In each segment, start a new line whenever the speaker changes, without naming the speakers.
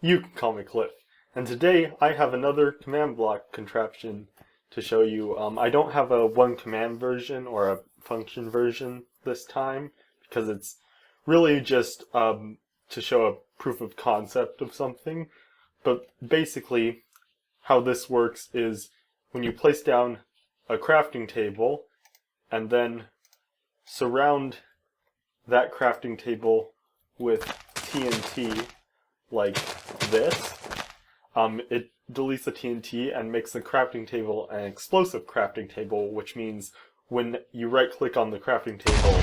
You can call me Cliff. And today I have another command block contraption to show you. I don't have a one command version or a function version this time because it's really just to show a proof of concept of something. But basically how this works is when you place down a crafting table and then surround that crafting table with TNT like this, it deletes the TNT and makes the crafting table an explosive crafting table, which means when you right click on the crafting table,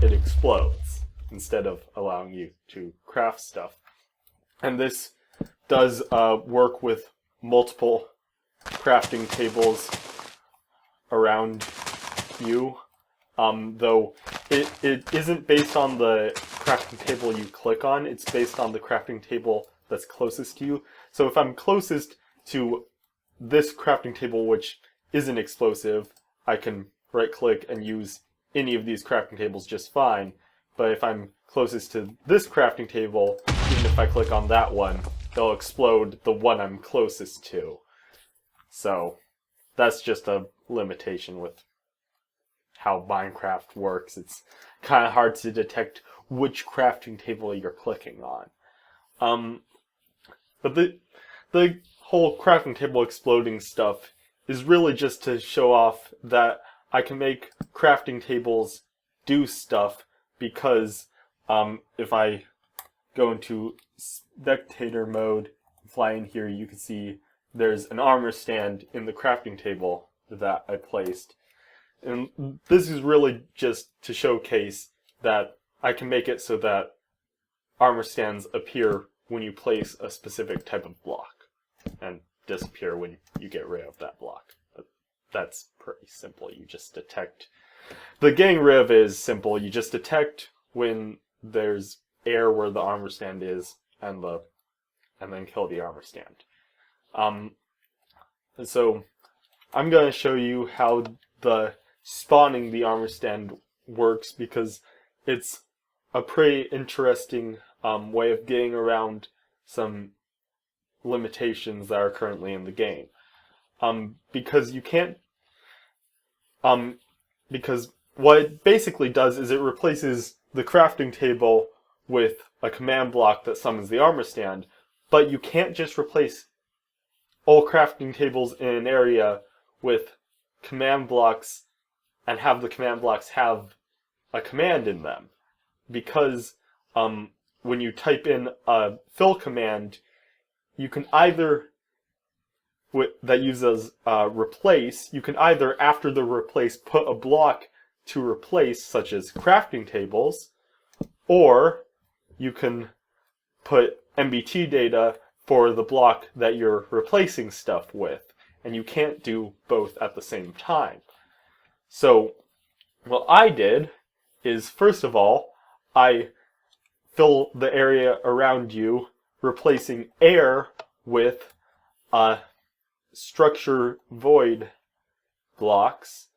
it explodes instead of allowing you to craft stuff. And this does work with multiple crafting tables around you, though it isn't based on the crafting table you click on, it's based on the crafting table that's closest to you. So if I'm closest to this crafting table, which isn't explosive, I can right click and use any of these crafting tables just fine. But if I'm closest to this crafting table, even if I click on that one, they'll explode the one I'm closest to. So that's just a limitation with how Minecraft works. It's kind of hard to detect which crafting table you're clicking on. But the whole crafting table exploding stuff is really just to show off that I can make crafting tables do stuff, because if I go into spectator mode, fly in here, you can see there's an armor stand in the crafting table that I placed. And this is really just to showcase that I can make it so that armor stands appear when you place a specific type of block and disappear when you get rid of that block. But that's pretty simple. You just detect. The getting rid of is simple. You just detect when there's air where the armor stand is, and then kill the armor stand. And so I'm going to show you how the spawning the armor stand works, because it's a pretty interesting way of getting around some limitations that are currently in the game. Because you can't, because what it basically does is it replaces the crafting table with a command block that summons the armor stand, but you can't just replace all crafting tables in an area with command blocks and have the command blocks have a command in them, because when you type in a fill command, you can either that uses replace, you can either after the replace put a block to replace, such as crafting tables, or you can put MBT data for the block that you're replacing stuff with, and you can't do both at the same time. So what I did is, first of all, I fill the area around you, replacing air with structure void blocks,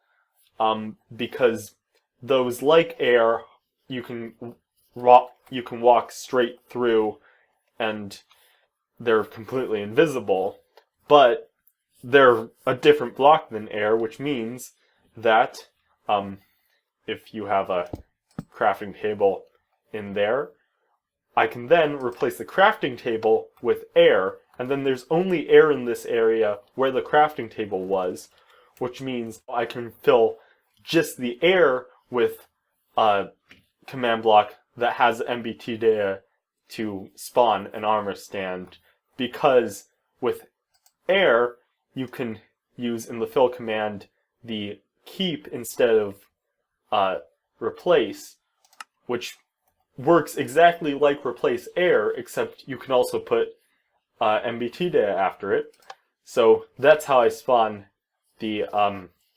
because those, like air, you can walk straight through and they're completely invisible, but they're a different block than air, which means that if you have a crafting table in there, I can then replace the crafting table with air, and then there's only air in this area where the crafting table was, which means I can fill just the air with a command block that has MBT data to spawn an armor stand, because with air you can use in the fill command the keep instead of replace, which works exactly like replace air, except you can also put MBT data after it. So that's how I spawn the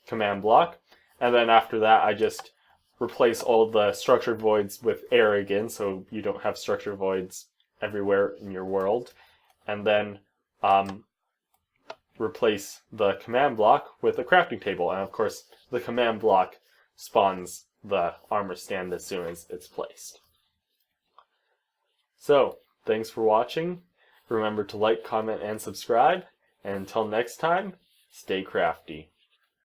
command block, and then after that I just replace all the structure voids with air again, so you don't have structure voids everywhere in your world, and then replace the command block with a crafting table, and of course the command block spawns the armor stand as soon as it's placed. So, thanks for watching. Remember to like, comment, and subscribe. And until next time, stay crafty.